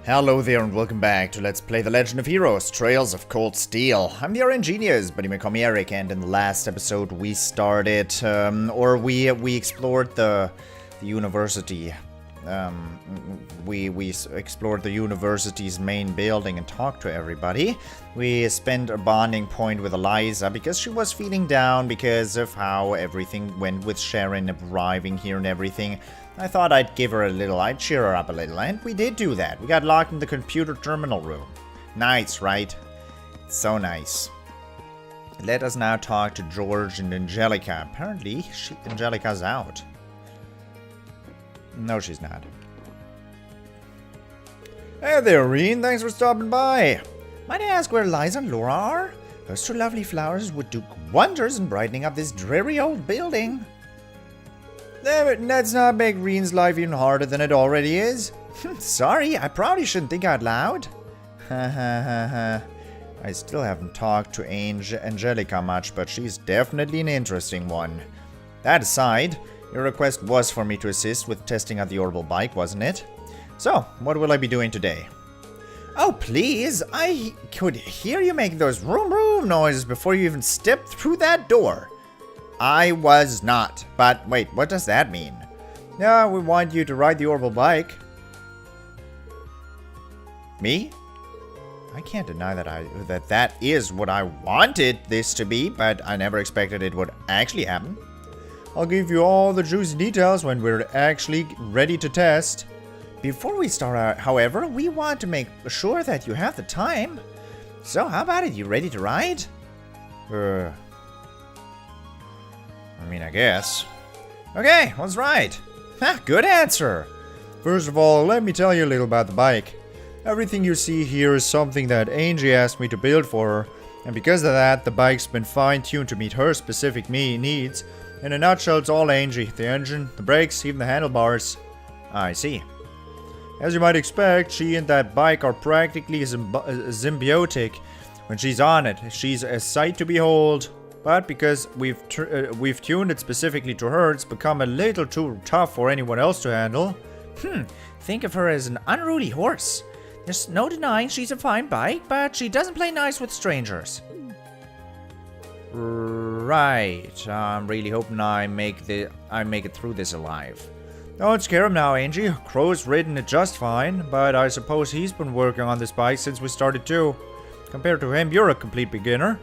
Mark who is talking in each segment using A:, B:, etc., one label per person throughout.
A: Hello there and welcome back to Let's Play The Legend of Heroes, Trails of Cold Steel. I'm the RNGenius, but you may call me Eric, and in the last episode we started, we explored the university. We explored the university's main building and talked to everybody. We spent a bonding point with Eliza because she was feeling down because of how everything went with Sharon arriving here and everything. I thought I'd give her a little, I'd cheer her up a little, and we did do that. We got locked in the computer terminal room. Nice, right? So nice. Let us now talk to George and Angelica. Apparently, Angelica's out. No, she's not. Hey there, Rean. Thanks for stopping by. Might I ask where Liza and Laura are? Those two lovely flowers would do wonders in brightening up this dreary old building. Let's not make Rean's life even harder than it already is. Sorry, I probably shouldn't think out loud. I still haven't talked to Angelica much, but she's definitely an interesting one. That aside, your request was for me to assist with testing out the Orbal bike, wasn't it? So, what will I be doing today? Oh, please! I could hear you make those vroom noises before you even stepped through that door. I was not. But wait, what does that mean? No, we want you to ride the Orbal bike. Me? I can't deny that that is what I wanted this to be, but I never expected it would actually happen. I'll give you all the juicy details when we're actually ready to test. Before we start out, however, we want to make sure that you have the time. So how about it? You ready to ride? I guess. Okay, let's ride. Good answer. First of all, let me tell you a little about the bike. Everything you see here is something that Angie asked me to build for her. And because of that, the bike's been fine-tuned to meet her specific needs. In a nutshell, it's all Angie. The engine, the brakes, even the handlebars. I see. As you might expect, she and that bike are practically symbiotic. When she's on it, she's a sight to behold. But because we've tuned it specifically to her, it's become a little too tough for anyone else to handle. Think of her as an unruly horse. There's no denying she's a fine bike, but she doesn't play nice with strangers. Right. I'm really hoping I make it through this alive. Don't scare him now, Angie. Crow's ridden it just fine, but I suppose he's been working on this bike since we started too. Compared to him, you're a complete beginner.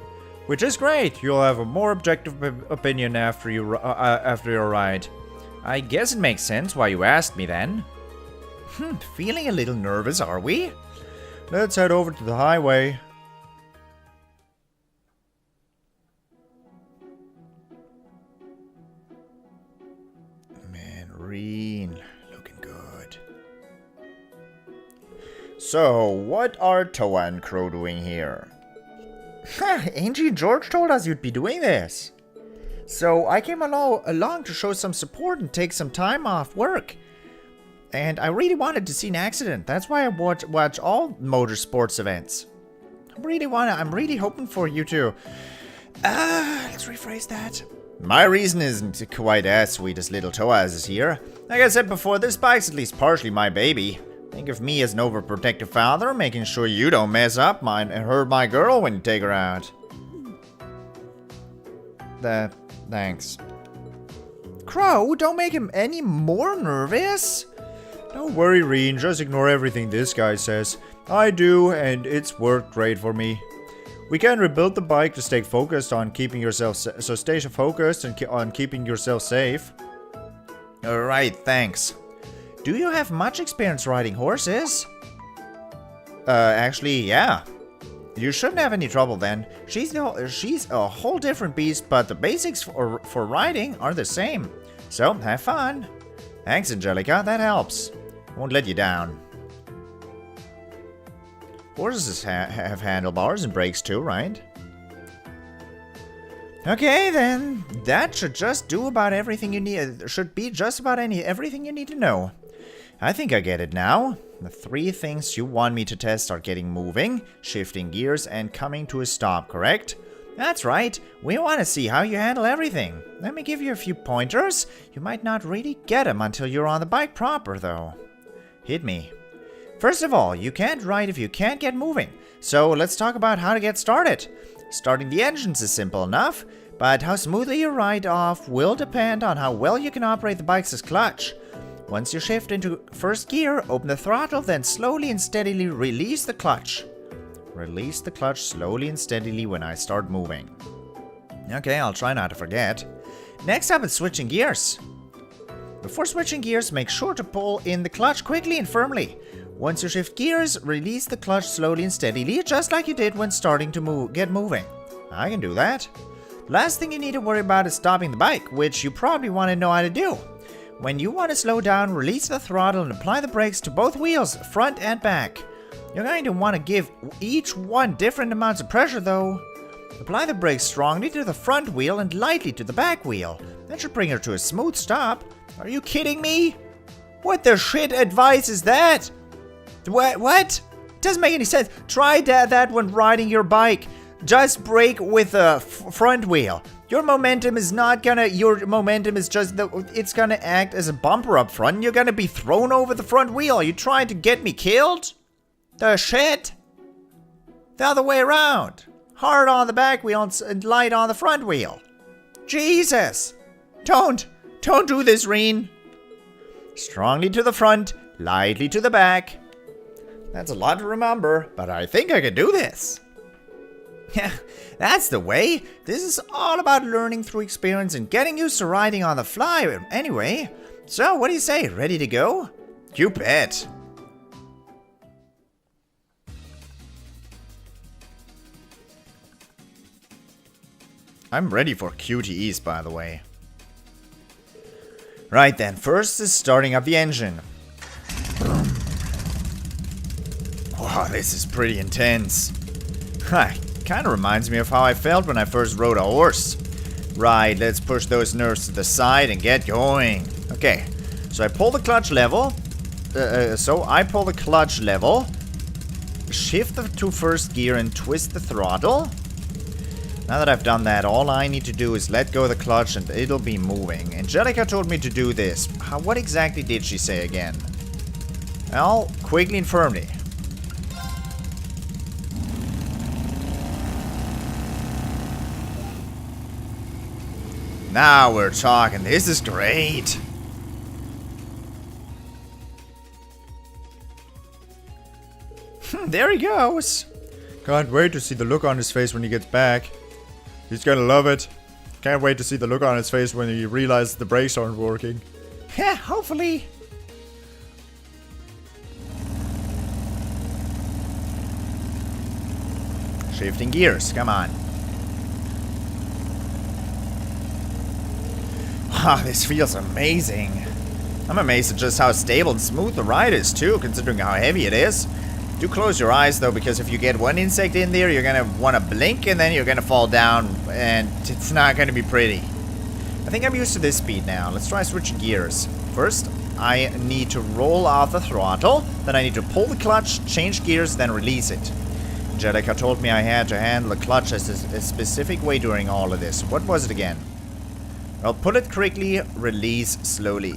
A: Which is great. You'll have a more objective opinion after your ride. I guess it makes sense why you asked me then. Feeling a little nervous, are we? Let's head over to the highway. Man, Rean, looking good. So, what are Toa and Crow doing here? Angie and George told us you'd be doing this. So I came along to show some support and take some time off work. And I really wanted to see an accident. That's why I watch all motorsports events. I'm really hoping for you to... let's rephrase that. My reason isn't quite as sweet as little Toaz is here. Like I said before, this bike's at least partially my baby. Think of me as an overprotective father, making sure you don't mess up and hurt my girl when you take her out. Thanks. Crow, don't make him any more nervous. Don't worry, Rean, just ignore everything this guy says. I do, and it's worked great for me. We can rebuild the bike to stay focused on keeping yourself so stay focused on keeping yourself safe. Alright, thanks. Do you have much experience riding horses? Actually, yeah. You shouldn't have any trouble then. She's a whole different beast, but the basics for riding are the same. So, have fun. Thanks, Angelica, that helps. Won't let you down. Horses have handlebars and brakes too, right? Okay, then. That should just do about everything you need. Should be just about everything you need to know. I think I get it now. The 3 things you want me to test are getting moving, shifting gears, and coming to a stop, correct? That's right. We want to see how you handle everything. Let me give you a few pointers. You might not really get them until you're on the bike proper, though. Hit me. First of all, you can't ride if you can't get moving. So let's talk about how to get started. Starting the engines is simple enough, but how smoothly you ride off will depend on how well you can operate the bike's clutch. Once you shift into first gear, open the throttle, then slowly and steadily release the clutch. Release the clutch slowly and steadily when I start moving. Okay, I'll try not to forget. Next up is switching gears. Before switching gears, make sure to pull in the clutch quickly and firmly. Once you shift gears, release the clutch slowly and steadily, just like you did when starting to get moving. I can do that. Last thing you need to worry about is stopping the bike, which you probably want to know how to do. When you want to slow down, release the throttle and apply the brakes to both wheels, front and back. You're going to want to give each one different amounts of pressure though. Apply the brakes strongly to the front wheel and lightly to the back wheel. That should bring her to a smooth stop. Are you kidding me? What the shit advice is that? What? It doesn't make any sense. Try that when riding your bike. Just brake with the front wheel. Your momentum is not gonna, your momentum is just, it's gonna act as a bumper up front and you're gonna be thrown over the front wheel. Are you trying to get me killed? The shit? The other way around. Hard on the back wheel and light on the front wheel. Jesus! Don't do this, Rean. Strongly to the front, lightly to the back. That's a lot to remember, but I think I can do this. Yeah, that's the way. This is all about learning through experience and getting used to riding on the fly anyway. So, what do you say? Ready to go? You bet. I'm ready for QTEs, by the way. Right then, first is starting up the engine. Wow, this is pretty intense. Kinda reminds me of how I felt when I first rode a horse. Right, let's push those nerves to the side and get going. Okay, so I pull the clutch level. Shift to first gear and twist the throttle. Now that I've done that, all I need to do is let go of the clutch and it'll be moving. Angelica told me to do this. What exactly did she say again? Well, quickly and firmly. Now we're talking. This is great. There he goes. Can't wait to see the look on his face when he gets back. He's gonna love it. Can't wait to see the look on his face when he realizes the brakes aren't working. Yeah, hopefully. Shifting gears, come on. Wow, this feels amazing. I'm amazed at just how stable and smooth the ride is too, considering how heavy it is. Do close your eyes though, because if you get one insect in there, you're gonna want to blink and then you're gonna fall down and it's not gonna be pretty. I think I'm used to this speed now. Let's try switching gears. First, I need to roll out the throttle, then I need to pull the clutch, change gears, then release it. Angelica told me I had to handle the clutch as a specific way during all of this. What was it again? Well, pull it quickly, release slowly.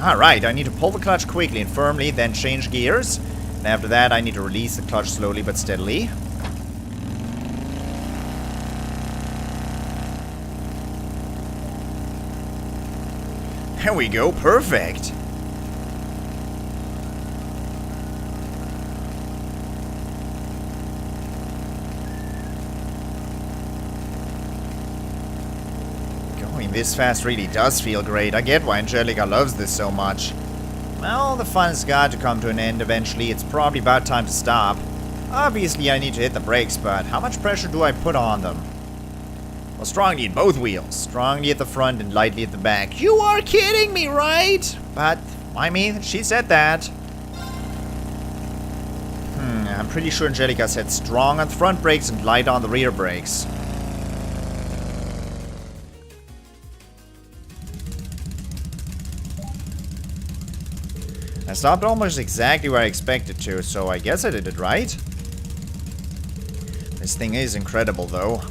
A: Alright, I need to pull the clutch quickly and firmly, then change gears. And after that, I need to release the clutch slowly but steadily. There we go, perfect. This fast really does feel great. I get why Angelica loves this so much. Well, the fun's got to come to an end eventually. It's probably about time to stop. Obviously, I need to hit the brakes, but how much pressure do I put on them? Well, strongly at both wheels. Strongly at the front and lightly at the back. You are kidding me, right? But, I mean, she said that. I'm pretty sure Angelica said strong on the front brakes and light on the rear brakes. I stopped almost exactly where I expected to, so I guess I did it right. This thing is incredible, though.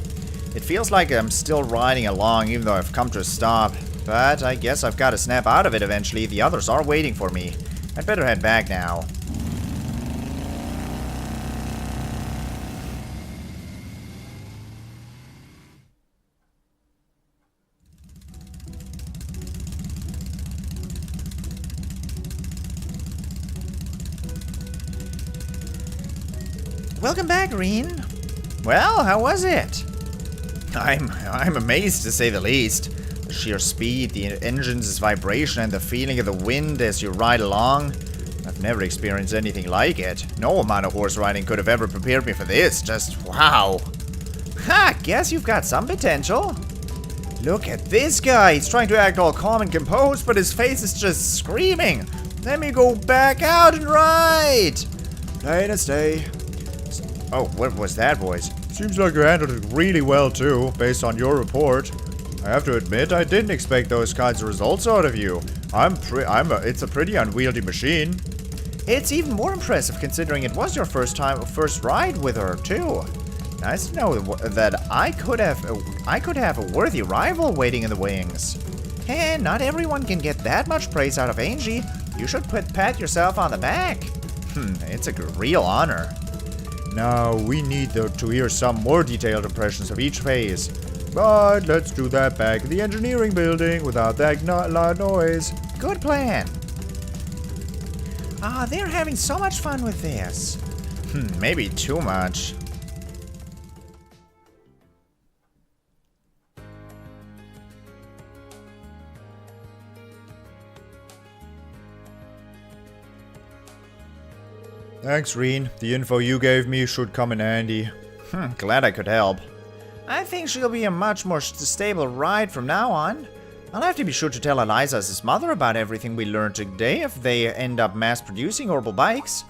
A: It feels like I'm still riding along, even though I've come to a stop. But I guess I've got to snap out of it eventually. The others are waiting for me. I'd better head back now. Welcome back, Rean. Well, how was it? I'm amazed to say the least. The sheer speed, the engine's vibration, and the feeling of the wind as you ride along. I've never experienced anything like it. No amount of horse riding could have ever prepared me for this. Just wow. Ha! Guess you've got some potential. Look at this guy. He's trying to act all calm and composed, but his face is just screaming. Let me go back out and ride. Plain and stay. Oh, what was that voice? Seems like you handled it really well too, based on your report. I have to admit, I didn't expect those kinds of results out of you. It's a pretty unwieldy machine. It's even more impressive considering it was your first ride with her too. Nice to know that I could have a worthy rival waiting in the wings. Hey, not everyone can get that much praise out of Angie. You should pat yourself on the back. It's a real honor. Now, we need to hear some more detailed impressions of each phase. But let's do that back in the engineering building without that loud noise. Good plan. They're having so much fun with this. Maybe too much. Thanks, Rean. The info you gave me should come in handy. Glad I could help. I think she'll be a much more stable ride from now on. I'll have to be sure to tell Eliza's mother about everything we learned today if they end up mass-producing Orbal bikes.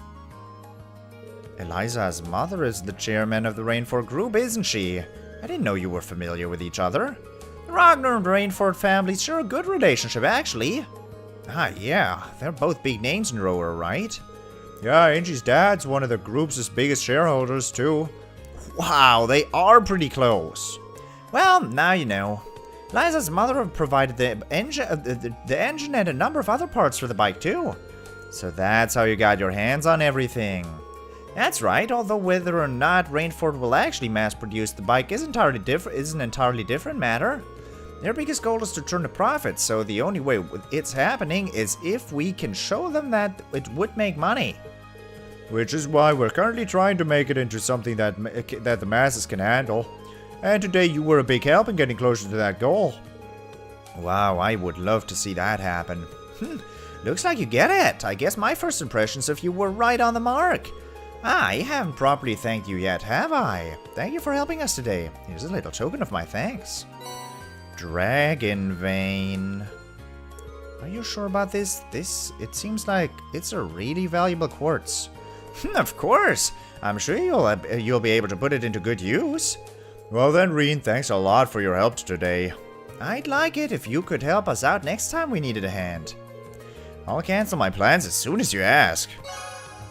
A: Eliza's mother is the chairman of the Rainford group, isn't she? I didn't know you were familiar with each other. The Ragnar and Rainford families share a good relationship, actually. Yeah. They're both big names in Rower, right? Yeah, Angie's dad's one of the group's biggest shareholders, too. Wow, they are pretty close. Well, now you know. Liza's mother provided the engine and a number of other parts for the bike, too. So that's how you got your hands on everything. That's right, although whether or not Rainford will actually mass-produce the bike is an entirely different matter. Their biggest goal is to turn a profit, so the only way it's happening is if we can show them that it would make money. Which is why we're currently trying to make it into something that the masses can handle. And today you were a big help in getting closer to that goal. Wow, I would love to see that happen. Looks like you get it. I guess my first impressions of you were right on the mark. I haven't properly thanked you yet, have I? Thank you for helping us today. Here's a little token of my thanks. Dragon Vein. Are you sure about this? It seems like it's a really valuable quartz. Of course. I'm sure you'll be able to put it into good use. Well then, Rean, thanks a lot for your help today. I'd like it if you could help us out next time we needed a hand. I'll cancel my plans as soon as you ask.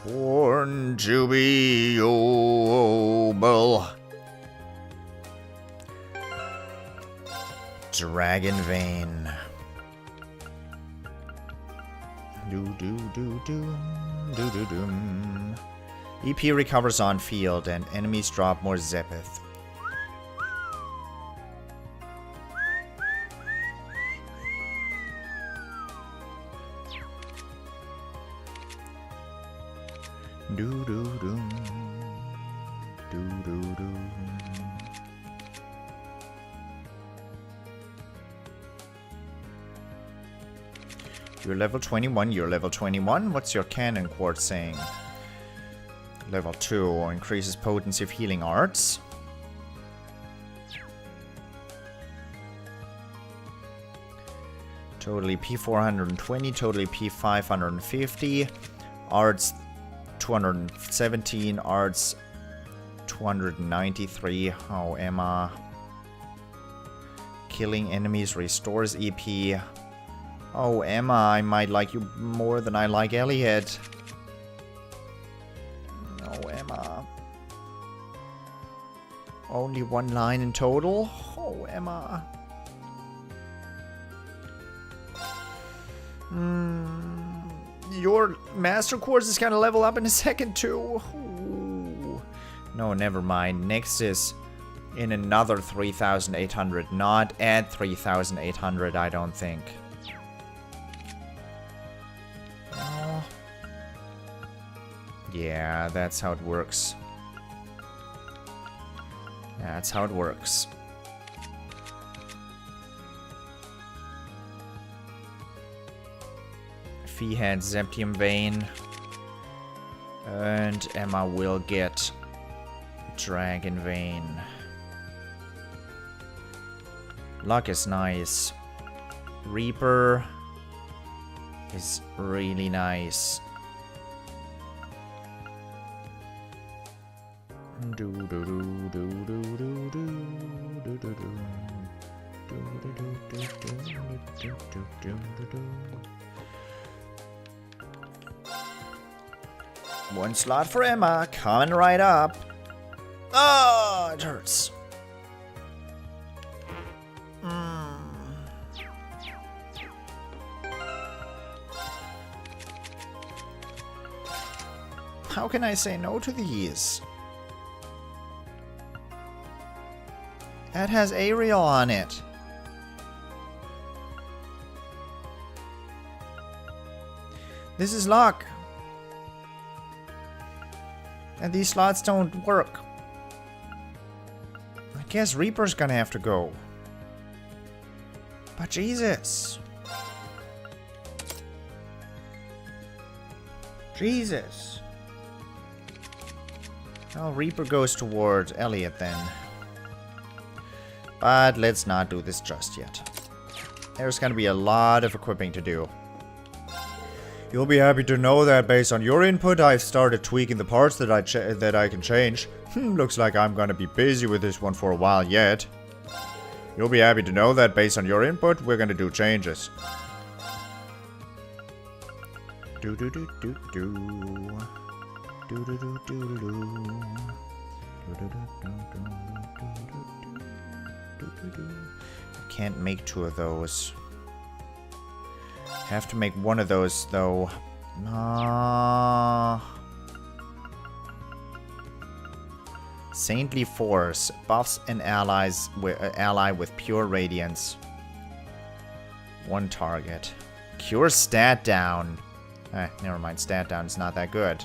A: Born to be Orbal. Dragon Vein. EP recovers on field and enemies drop more Zepith. You're level 21, you're level 21. What's your cannon quartz saying? Level 2 increases potency of healing arts. Total EP 420, total EP 550. Arts 217, arts 293. Oh, Emma. Killing enemies restores EP. Oh, Emma, I might like you more than I like Elliot. Oh, Emma. Only one line in total? Oh, Emma. your master course is gonna level up in a second too. Ooh. No, never mind. Next is in another 3,800, not at 3,800, I don't think. Oh. Yeah, that's how it works. That's how it works. Fee had Zeptium Vein. And Emma will get Dragon Vein. Luck is nice. Reaper is really nice. One slot for Emma, coming right up. Oh, it hurts. How can I say no to these? That has Ariel on it. This is luck. And these slots don't work. I guess Reaper's gonna have to go. But Jesus. Jesus. Oh, Reaper goes toward Elliot then. But let's not do this just yet. There's gonna be a lot of equipping to do. You'll be happy to know that based on your input, I've started tweaking the parts that I can change. Looks like I'm gonna be busy with this one for a while yet. You'll be happy to know that based on your input, we're gonna do changes. Do do do do do. Do do do do do do. Do do do do do do. I can't make two of those. Have to make one of those though. Saintly Force buffs an ally with pure radiance. One target. Cure stat down. Never mind. Stat down is not that good.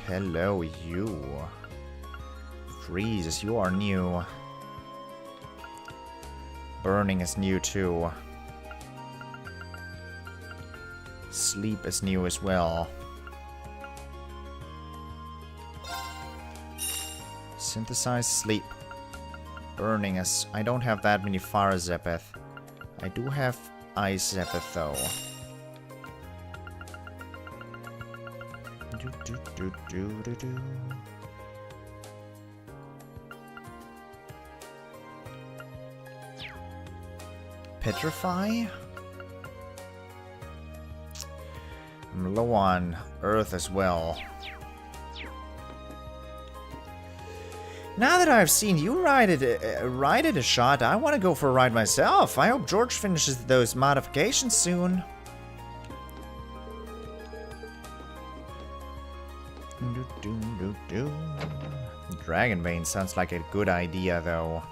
A: Hello, you. Freeze, you are new. Burning is new too. Sleep is new as well. Synthesize sleep. Burning is... I don't have that many Fire Zepeth. I do have Ice Zepeth though. Do, do, do, do, do, do. Petrify? I'm low on Earth as well. Now that I've seen you ride it a shot, I want to go for a ride myself. I hope George finishes those modifications soon. Dragon Vein sounds like a good idea, though.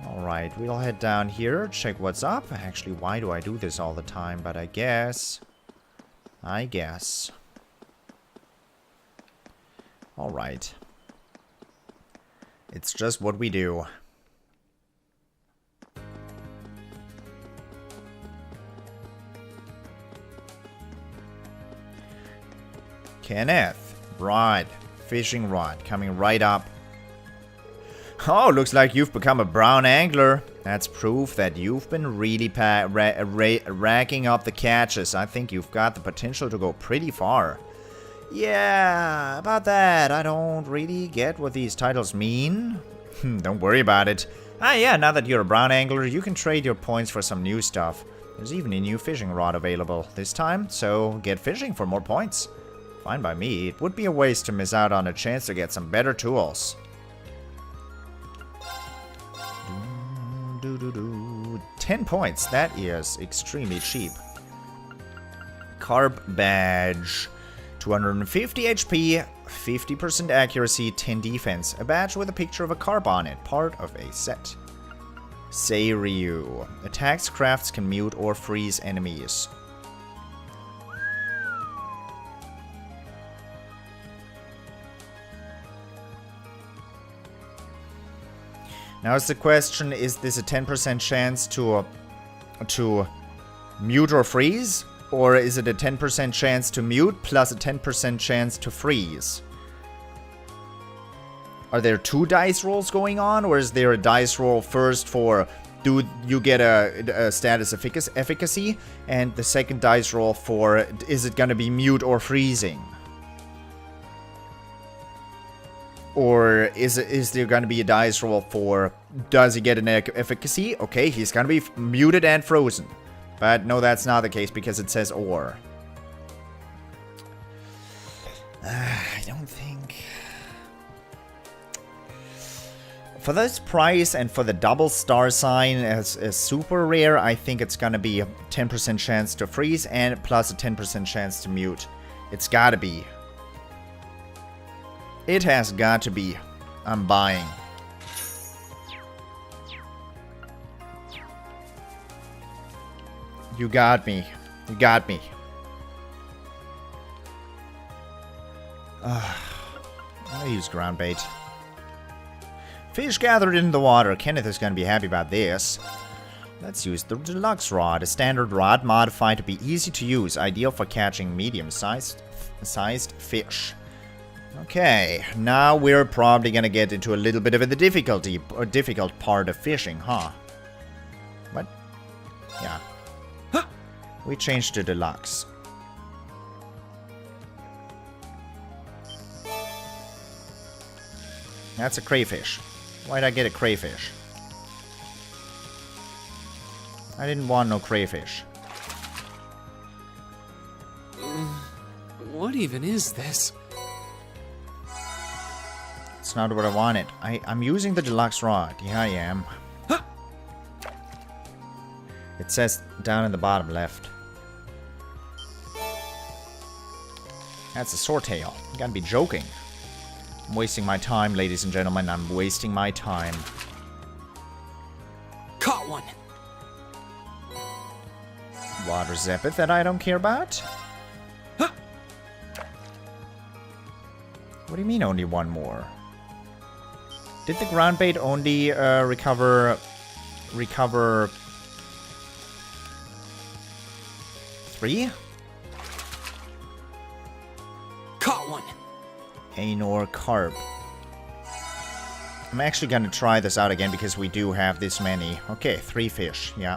A: Alright, we'll head down here, check what's up. Actually, why do I do this all the time? But I guess. Alright. It's just what we do. Kenneth. Rod. Fishing rod. Coming right up. Oh, looks like you've become a brown angler. That's proof that you've been really racking up the catches. I think you've got the potential to go pretty far. Yeah, about that, I don't really get what these titles mean. Don't worry about it. Yeah, now that you're a brown angler, you can trade your points for some new stuff. There's even a new fishing rod available this time, so get fishing for more points. Fine by me. It would be a waste to miss out on a chance to get some better tools. 10 points. That is extremely cheap. Carb badge. 250 HP, 50% accuracy, 10 defense. A badge with a picture of a carb on it. Part of a set. Seiryu. Attacks, crafts can mute or freeze enemies. Now is the question, is this a 10% chance to mute or freeze? Or is it a 10% chance to mute plus a 10% chance to freeze? Are there 2 dice rolls going on? Or is there a dice roll first for do you get a status efficacy? And the second dice roll for is it going to be mute or freezing? Or is there going to be a dice roll for does he get an efficacy? Okay, he's going to be muted and frozen. But no, that's not the case because it says or. I don't think... For this price and for the double star sign as super rare, I think it's going to be a 10% chance to freeze and plus a 10% chance to mute. It's got to be. It has got to be. I'm buying. You got me. You got me. I'll use ground bait. Fish gathered in the water. Kenneth is going to be happy about this. Let's use the deluxe rod. A standard rod modified to be easy to use. Ideal for catching medium-sized fish. Okay, now we're probably going to get into a little bit of a difficult part of fishing, huh? What? Yeah. We changed to deluxe. That's a crayfish. Why'd I get a crayfish? I didn't want no crayfish.
B: What even is this?
A: It's not what I wanted. I'm using the deluxe rod. Yeah, I am. It says down in the bottom left. That's a swordtail. You gotta be joking. I'm wasting my time, ladies and gentlemen. I'm wasting my time.
B: Caught one.
A: Water Zeppet that I don't care about?
B: Huh.
A: What do you mean only one more? Did the ground bait only recover 3?
B: Caught one.
A: Anor carp. I'm actually gonna try this out again because we do have this many. Okay, 3 fish, yeah.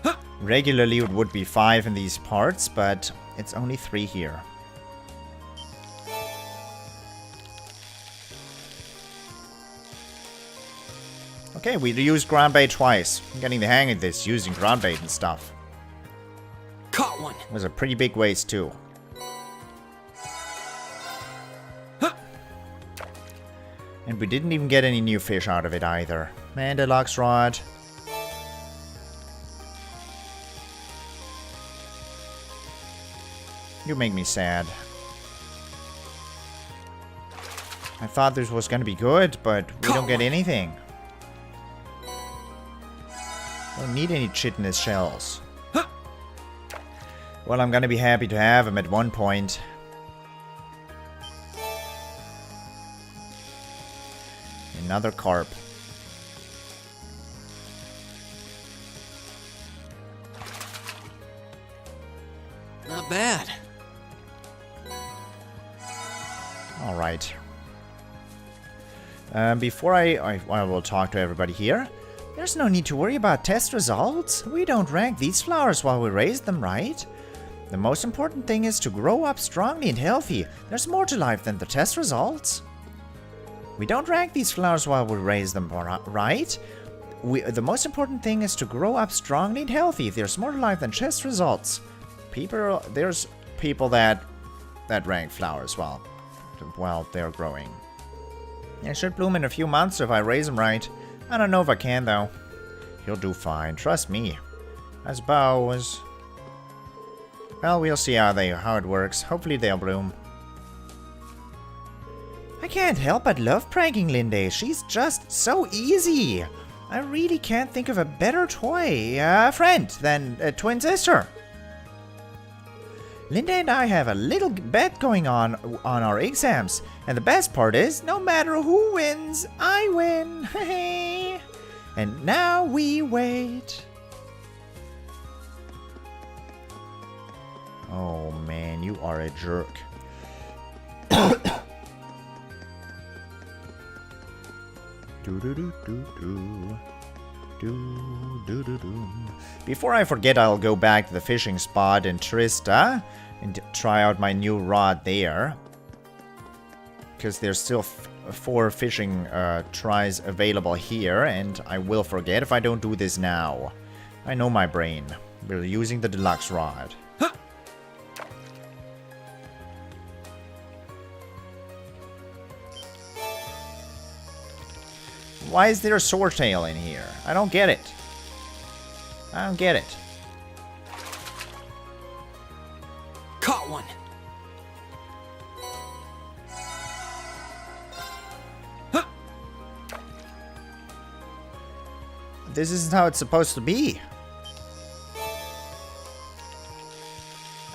B: Huh.
A: Regularly it would be 5 in these parts, but it's only 3 here. Okay, we used ground bait twice. I'm getting the hang of this, using ground bait and stuff.
B: Caught one.
A: It was a pretty big waste too. And we didn't even get any new fish out of it either. Man, deluxe rod. You make me sad. I thought this was gonna be good, but we don't get anything. Don't need any chitinous shells. Well, I'm gonna be happy to have them at one point. Another carp.
B: Not bad.
A: All right. Before I will talk to everybody here. There's no need to worry about test results. We don't rank these flowers while we raise them, right? The most important thing is to grow up strongly and healthy. There's more to life than the test results. We don't rank these flowers while we raise them, right? The most important thing is to grow up strongly and healthy. There's more to life than test results. There's people that rank flowers while they're growing. They should bloom in a few months if I raise them right. I don't know if I can, though. He'll do fine. Trust me. I suppose. Well, we'll see how it works. Hopefully they'll bloom. I can't help but love pranking Linde. She's just so easy. I really can't think of a better toy friend than a twin sister. Linde and I have a little bet going on our exams, and the best part is, no matter who wins, I win. And now we wait. Oh man, you are a jerk. Before I forget, I'll go back to the fishing spot in Trista and try out my new rod there. Because there's still 4 fishing tries available here, and I will forget if I don't do this now. I know my brain. We're using the deluxe rod. Why is there a swordtail in here? I don't get it. I don't get it.
B: Caught one. Huh.
A: This isn't how it's supposed to be.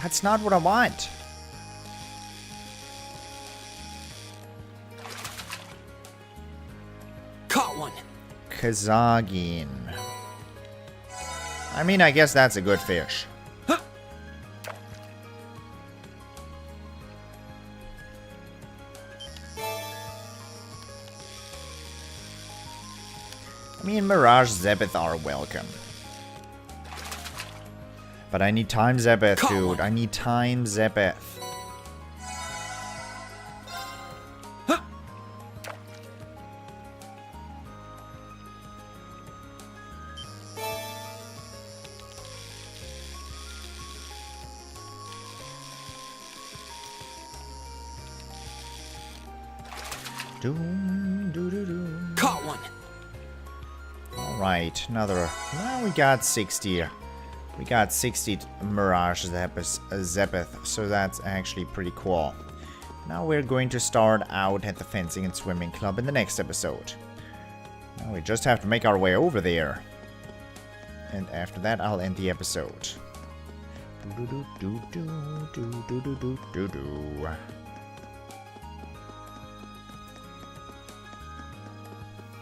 A: That's not what I want.
B: Caught one.
A: Kazagin. I mean, I guess that's a good fish.
B: Huh.
A: I mean, Mirage Zebeth are welcome. But I need Time Zebeth, dude. I need Time Zebeth.
B: Huh.
A: Doom, doo, doo, doo.
B: Caught one.
A: Alright, another. Well, we got 60. We got 60 Mirage Zebeth, so that's actually pretty cool. Now we're going to start out at the fencing and swimming club in the next episode. Now we just have to make our way over there. And after that, I'll end the episode.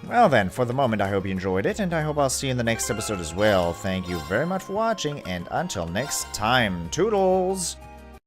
A: Well then, for the moment I hope you enjoyed it, and I hope I'll see you in the next episode as well. Thank you very much for watching, and until next time, toodles!